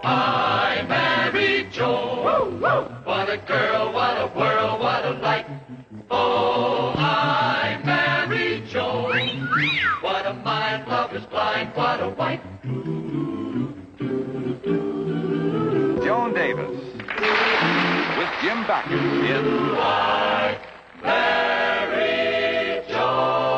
I married Joan. What a girl, what a world, what a life. Oh, I married Joan. What a mind, love is blind, what a wife. Joan Davis with Jim Backus in I married Joan.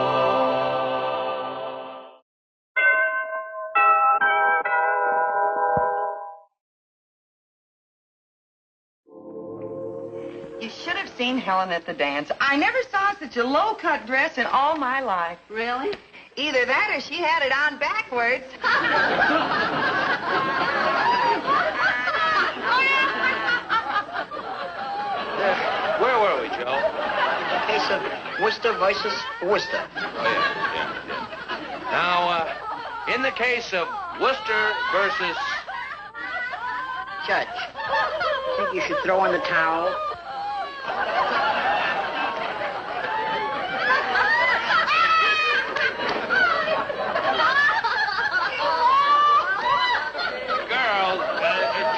You should have seen Helen at the dance. I never saw such a low-cut dress in all my life. Really? Either that or she had it on backwards. Where were we, Joe? Case of Worcester versus Worcester. Oh, yeah. Now, in the case of Worcester versus... Judge, think you should throw in the towel?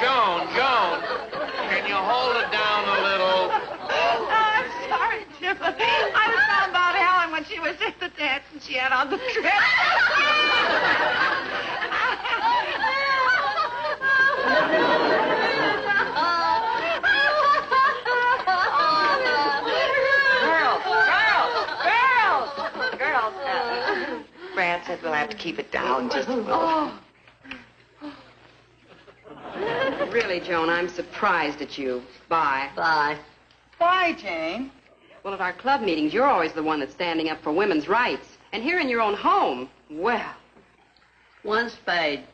Girls, Joan, can you hold it down a little? Oh, I'm sorry, Jim. I was talking about Helen when she was at the dance and she had on the dress. Girls. Brad said we'll have to keep it down just a little. Really, Joan, I'm surprised at you. Bye. Bye. Why, Jane? Well, at our club meetings, you're always the one that's standing up for women's rights. And here in your own home, well. One spade.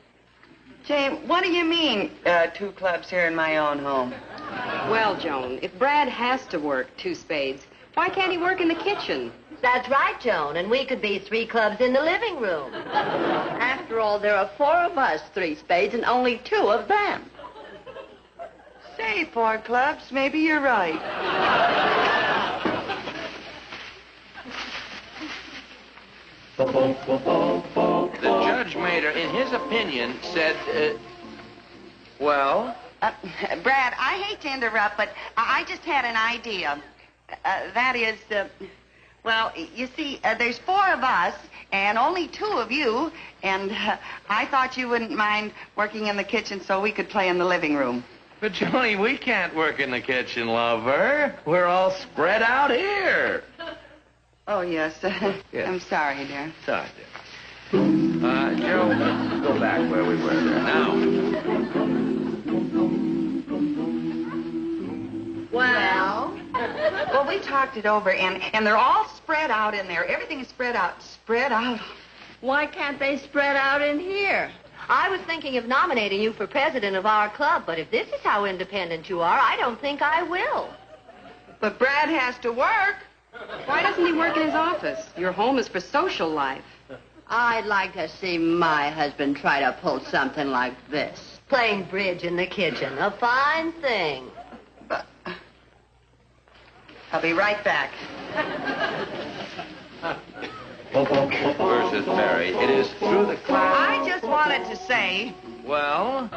Jane, what do you mean, 2 clubs here in my own home? Well, Joan, if Brad has to work 2 spades, why can't he work in the kitchen? That's right, Joan, and we could be 3 clubs in the living room. After all, there are 4 of us, 3 spades, and only 2 of them. Say, 4 clubs, maybe you're right. The judge mater, in his opinion, said, well... Brad, I hate to interrupt, but I just had an idea. That is, well, you see, there's 4 of us and only 2 of you, and I thought you wouldn't mind working in the kitchen so we could play in the living room. But, Johnny, we can't work in the kitchen, lover. We're all spread out here. Oh, yes. Yes. I'm sorry, dear. Sorry, dear. Joe, let's go back where we were there. Now. Well, we talked it over, and they're all spread out in there. Everything is spread out. Spread out. Why can't they spread out in here? I was thinking of nominating you for president of our club, but if this is how independent you are, I don't think I will. But Brad has to work. Why doesn't he work in his office? Your home is for social life. I'd like to see my husband try to pull something like this. Playing bridge in the kitchen, a fine thing. But I'll be right back. Versus Mary. It is through the class. I just wanted to say... Well?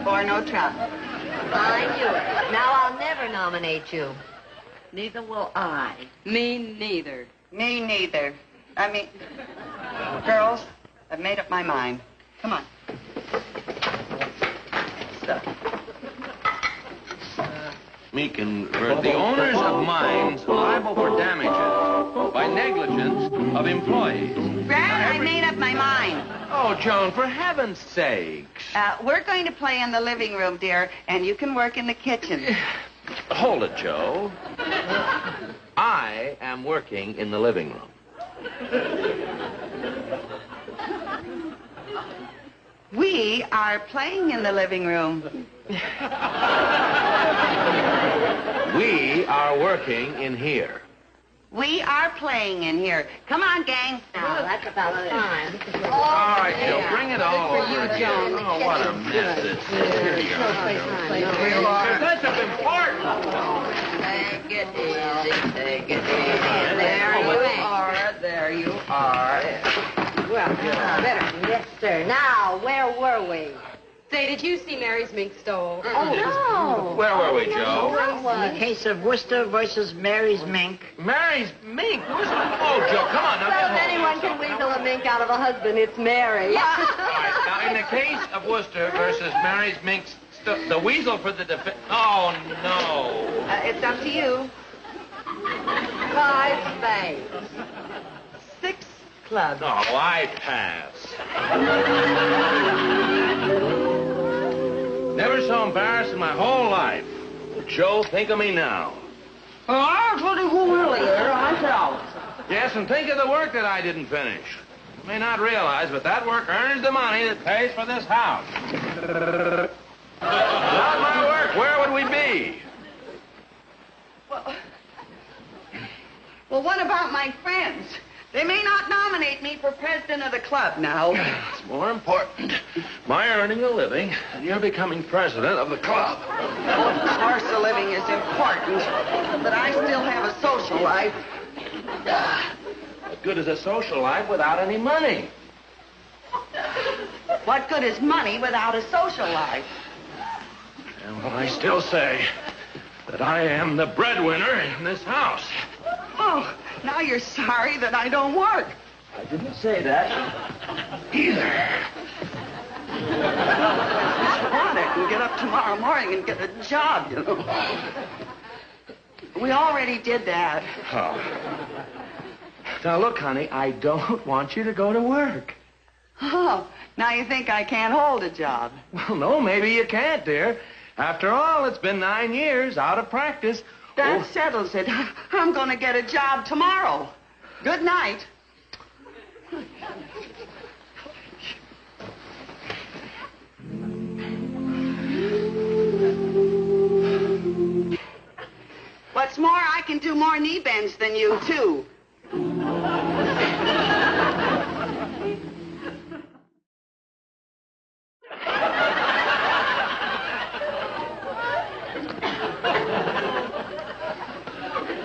For no trouble. I knew it. Now I'll never nominate you. Neither will I. Me neither. Me neither. I mean, girls, I've made up my mind. Come on. So. Meekin, the owners of mines liable for damages by negligence of employees. Brad, I made up my mind. Oh, Joan, for heaven's sakes. We're going to play in the living room, dear, and you can work in the kitchen. Hold it, Joe. I am working in the living room. We are playing in the living room. We are working in here. We are playing in here. Come on, gang. Now, that's about time. All right, Joe, bring it all For you, over. Joan. Oh, what a mess this is. Here you are. This is important. Take it easy, take it easy. There you are, there you are. Well, better. Yes, sir. Now, where were we? Say, did you see Mary's mink stole? Oh, no. Where were we, Joe? In the case of Worcester versus Mary's mink. Mary's mink. Oh, Joe, come on. Now, Well, get if anyone can weasel a mink out of a husband, it's Mary. All right, now, in the case of Worcester versus Mary's mink, the weasel for the defense. Oh, no. It's up to you. 5 spades. 6 clubs. No, I pass. Never so embarrassed in my whole life. Joe, think of me now. Oh, I was looking who earlier myself. Yes, and think of the work that I didn't finish. You may not realize, but that work earns the money that pays for this house. Without my work, where would we be? Well, what about my friends? They may not nominate me for president of the club now. It's more important. My earning a living and you're becoming president of the club. Well, of course the living is important, but I still have a social life. What good is a social life without any money? What good is money without a social life? And well, I still say that I am the breadwinner in this house. Oh, now you're sorry that I don't work. I didn't say that either. I can get up tomorrow morning and get a job, you know. We already did that. Oh. Now, look, honey, I don't want you to go to work. Oh, now you think I can't hold a job. Well, no, maybe you can't, dear. After all, it's been 9 years out of practice. That settles it. I'm going to get a job tomorrow. Good night. What's more, I can do more knee bends than you, too.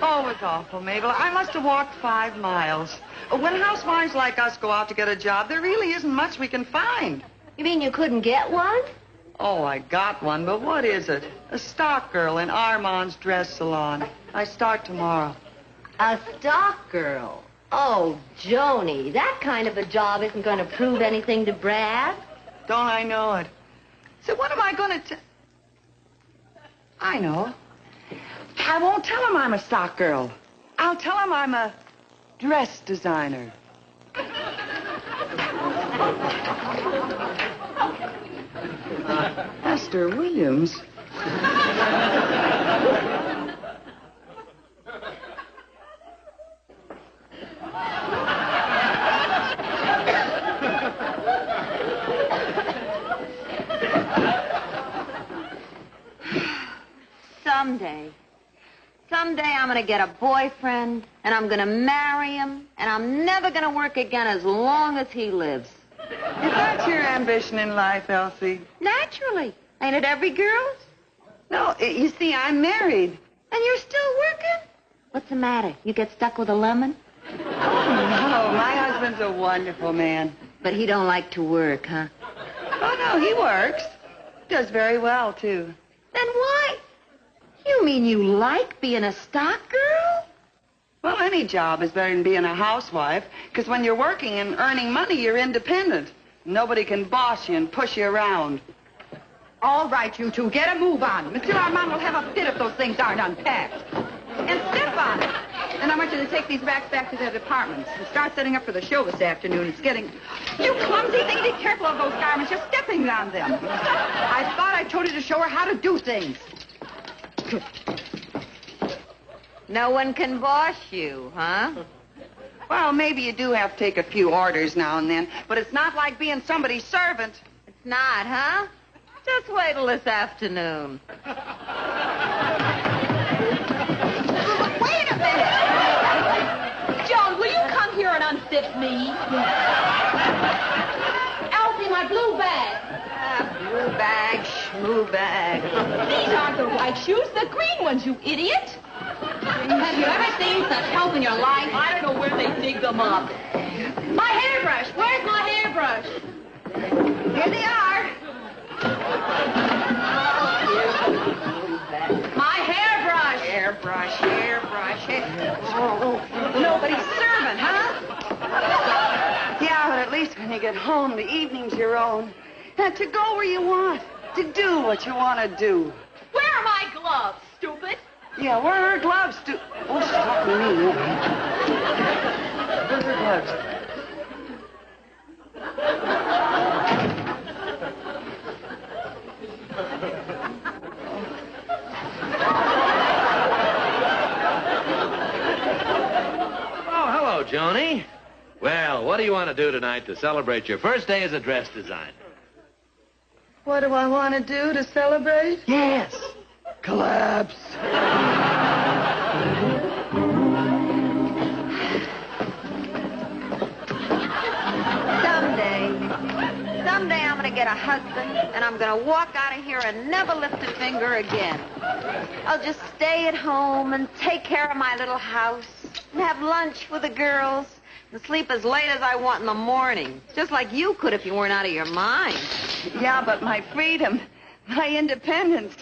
Oh, it's awful, Mabel. I must have walked 5 miles. When housewives like us go out to get a job, there really isn't much we can find. You mean you couldn't get one? Oh, I got one, but what is it? A stock girl in Armand's dress salon. I start tomorrow. A stock girl? Oh, Joni, that kind of a job isn't going to prove anything to Brad. Don't I know it? So what am I going to I know. I won't tell him I'm a stock girl. I'll tell him I'm a dress designer. Mr. Williams. Someday I'm going to get a boyfriend, and I'm going to marry him, and I'm never going to work again as long as he lives. Is that your ambition in life, Elsie? Naturally. Ain't it every girl's? No, you see, I'm married. And you're still working? What's the matter? You get stuck with a lemon? Oh, no, my husband's a wonderful man. But he don't like to work, huh? Oh, no, he works. Does very well, too. Then why? You mean you like being a stock girl? Well, any job is better than being a housewife, because when you're working and earning money, you're independent. Nobody can boss you and push you around. All right, you two, get a move on. Monsieur Armand will have a fit if those things aren't unpacked. And step on it. And I want you to take these racks back to their departments and start setting up for the show this afternoon. It's getting... You clumsy thing, be careful of those garments. You're stepping on them. I thought I told you to show her how to do things. No one can boss you, huh? Well, maybe you do have to take a few orders now and then, but it's not like being somebody's servant. It's not, huh? Just wait till this afternoon. Wait a minute! Elsie. Elsie, my blue bag. Blue bag, schmoo bag. These aren't the white shoes, the green ones, you idiot. Have you ever seen such help in your life? I don't know where they dig them up. My hairbrush. Where's my hairbrush? Here they are. My hairbrush. Hairbrush. Oh, nobody's serving, huh? Yeah, but at least when you get home, the evening's your own. And to go where you want, to do what you want to do. Where are my gloves, stupid? Yeah, where are her gloves? Oh, she's talking to me. Where are her gloves? Oh, hello, Joni. Well, what do you want to do tonight to celebrate your first day as a dress designer? What do I want to do to celebrate? Yes. Collapse. Someday I'm going to get a husband, and I'm going to walk out of here and never lift a finger again. I'll just stay at home and take care of my little house and have lunch with the girls and sleep as late as I want in the morning, just like you could if you weren't out of your mind. Yeah, but my freedom, my independence,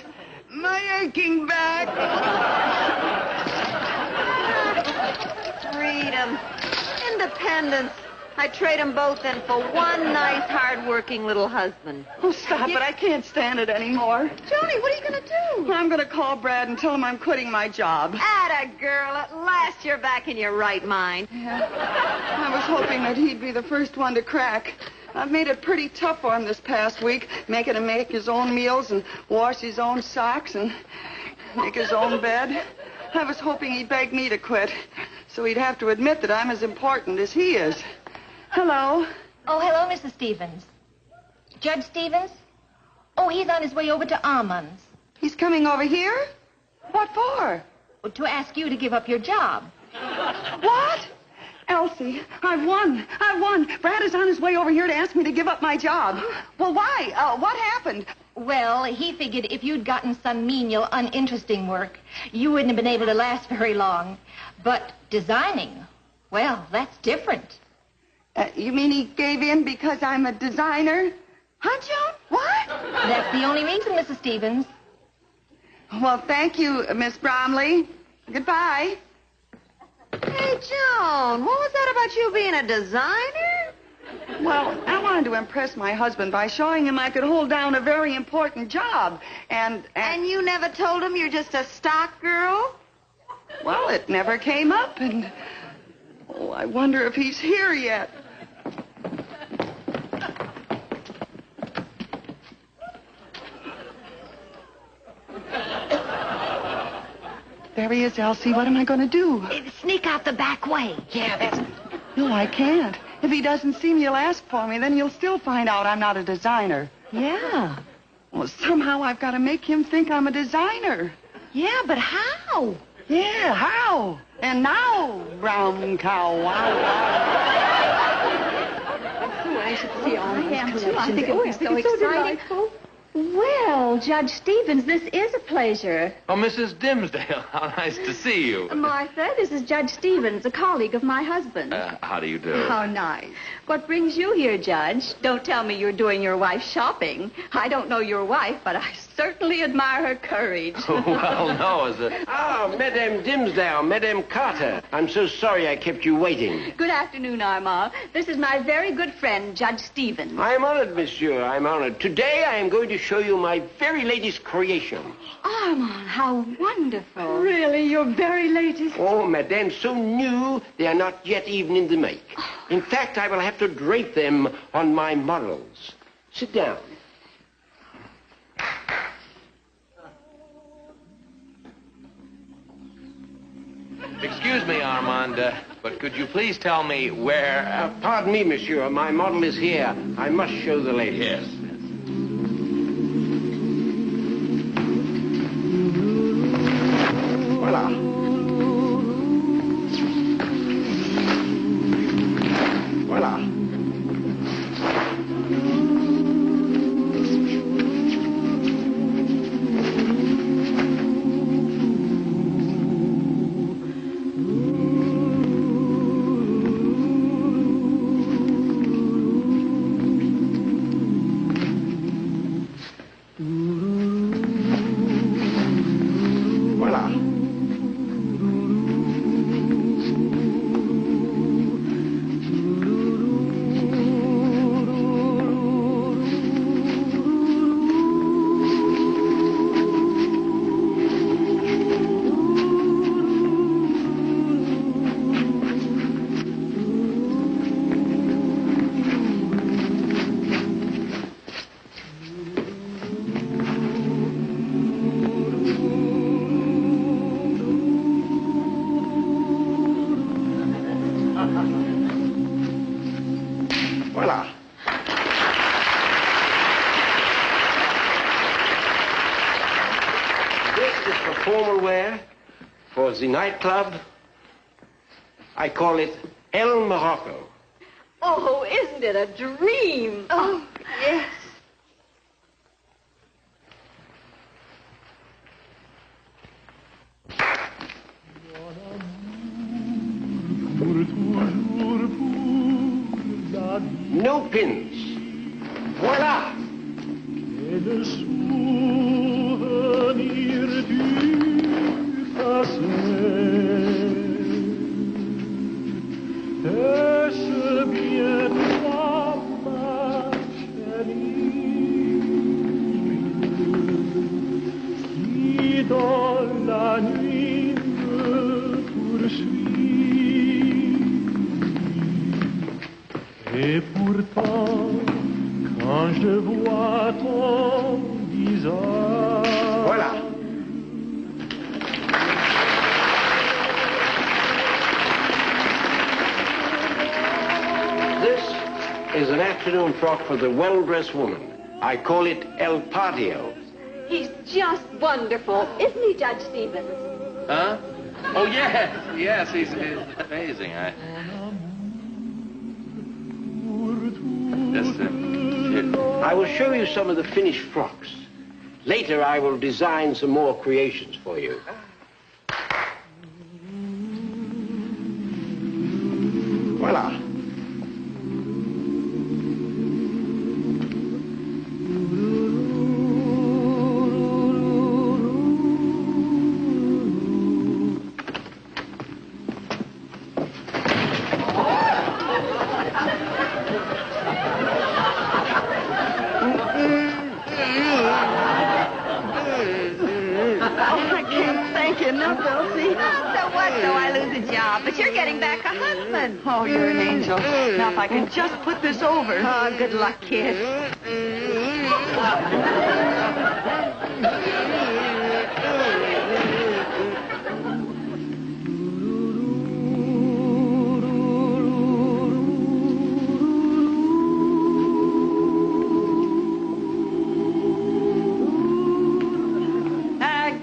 my aching back. Freedom, independence. I'd trade them both in for one nice, hard-working little husband. Oh, stop it. I can't stand it anymore. Johnny, what are you going to do? I'm going to call Brad and tell him I'm quitting my job. Atta girl, at last you're back in your right mind. Yeah. I was hoping that he'd be the first one to crack. I've made it pretty tough for him this past week, making him make his own meals and wash his own socks and make his own bed. I was hoping he'd beg me to quit, so he'd have to admit that I'm as important as he is. Hello. Oh, hello, Mrs. Stevens. Judge Stevens? Oh, he's on his way over to Armand's. He's coming over here? What for? To ask you to give up your job. What? Elsie, I won. Brad is on his way over here to ask me to give up my job. Well, why? What happened? Well, he figured if you'd gotten some menial, uninteresting work, you wouldn't have been able to last very long. But designing, well, that's different. You mean he gave in because I'm a designer? Huh, Joan? What? That's the only reason, Mrs. Stevens. Well, thank you, Miss Bromley. Goodbye. Hey, Joan, what was that about you being a designer? Well, I wanted to impress my husband by showing him I could hold down a very important job. And you never told him you're just a stock girl? Well, it never came up, and... Oh, I wonder if he's here yet. There he is, Elsie. What am I going to do? Sneak out the back way. Yeah, that's... No, I can't. If he doesn't see me, he'll ask for me. Then he'll still find out I'm not a designer. Yeah. Well, somehow I've got to make him think I'm a designer. Yeah, but how? Yeah, how? And now, brown cow, wow, wow. I'm so anxious to see all I am, too. I think it was so exciting. Well, Judge Stevens, this is a pleasure. Oh, Mrs. Dimsdale, how nice to see you. Martha, this is Judge Stevens, a colleague of my husband. How do you do? How nice. What brings you here, Judge? Don't tell me you're doing your wife's shopping. I don't know your wife, but I certainly admire her courage. Well, no, is it? Ah, Madame Dimsdale, Madame Carter. I'm so sorry I kept you waiting. Good afternoon, Armand. This is my very good friend, Judge Stevens. I am honored, monsieur. I'm honored. Today I am going to show you my very latest creation. Armand, how wonderful. Really, your very latest? Oh, Madame, so new, they are not yet even in the make. In fact, I will have to drape them on my models. Sit down. Excuse me, Armand, but could you please tell me where... Pardon me, monsieur. My model is here. I must show the lady. Yes. Voila. Voila. Voila. This is for formal wear for the nightclub. I call it El Morocco. Oh, isn't it a dream? Oh, yes. No pins. Voila. Et le souvenir du passé. Est-ce bien toi, ma chérie, qui dans la nuit me poursuit? Et pourtant, quand je vois ton visage... Voilà. This is an afternoon frock for the well-dressed woman. I call it El Patio. He's just wonderful. Isn't he, Judge Stevens? Huh? Oh, yes. Yes, he's amazing. I will show you some of the finished frocks. Later, I will design some more creations for you. Voila. But you're getting back a husband. Oh, you're an angel. Now, if I can just put this over. Oh, good luck, kid.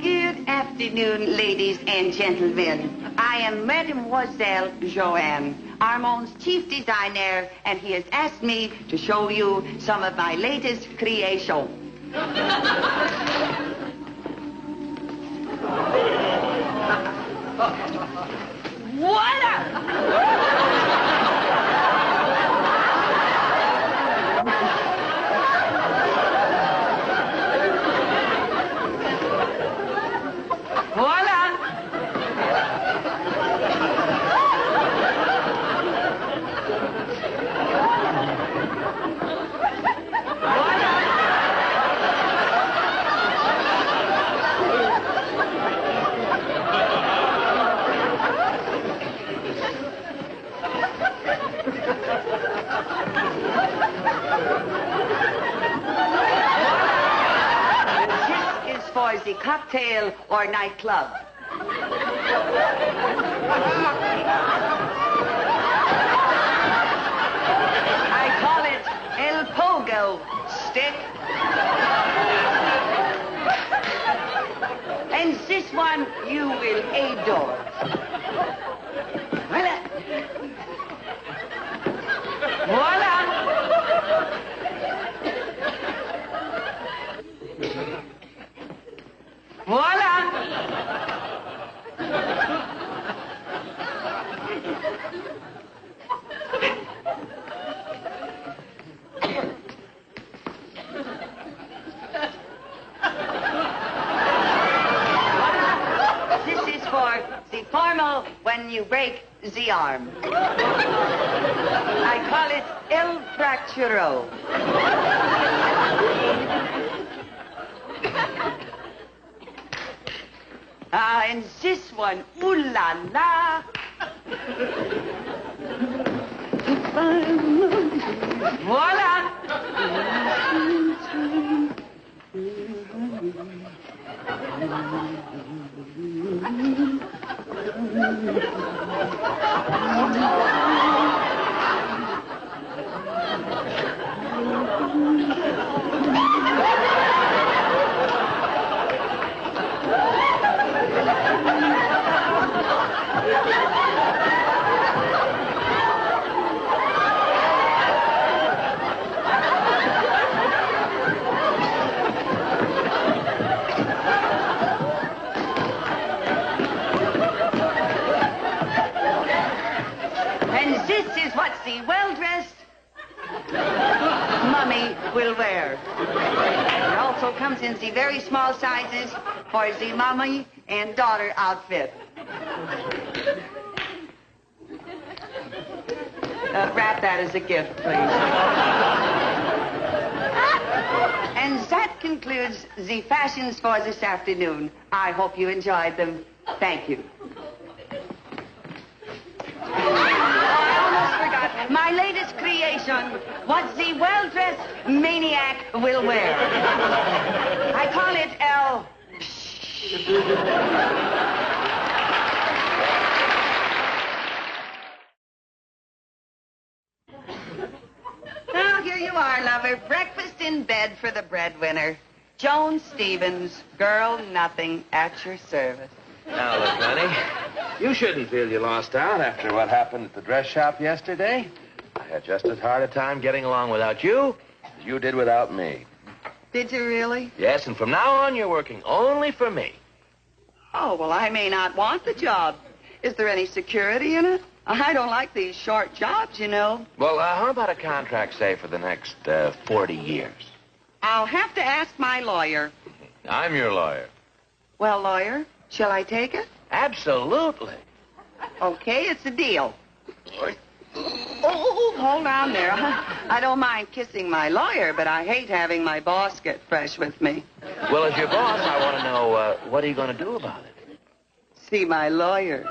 Good afternoon, ladies and gentlemen. I am Mademoiselle Joan, Armand's chief designer, and he has asked me to show you some of my latest creations. Voila! For the cocktail or nightclub. I call it El Pogo stick. And this one you will adore. Voila. Voila. Voila! when you break the arm. I call it el fracturo. And this one, ooh la la. Voila. And this is what the well-dressed mummy will wear. It also comes in the very small sizes for the mummy and daughter outfit. Wrap that as a gift, please. And that concludes the fashions for this afternoon. I hope you enjoyed them. Thank you. My latest creation, what the well-dressed maniac will wear. I call it El... Now, here you are, lover. Breakfast in bed for the breadwinner. Joan Stevens, girl nothing, at your service. Now, look, honey, you shouldn't feel you lost out after what happened at the dress shop yesterday. I had just as hard a time getting along without you as you did without me. Did you really? Yes, and from now on, you're working only for me. Oh, well, I may not want the job. Is there any security in it? I don't like these short jobs, you know. Well, how about a contract, say, for the next 40 years? I'll have to ask my lawyer. I'm your lawyer. Well, lawyer, shall I take it? Absolutely. Okay, it's a deal. Oh, hold on there. I don't mind kissing my lawyer, but I hate having my boss get fresh with me. Well, as your boss, I want to know, what are you going to do about it? See my lawyer.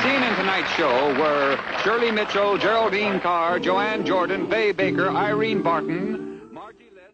Seen in tonight's show were Shirley Mitchell, Geraldine Carr, Joanne Jordan, Fay Baker, Irene Barton, Margie Litt.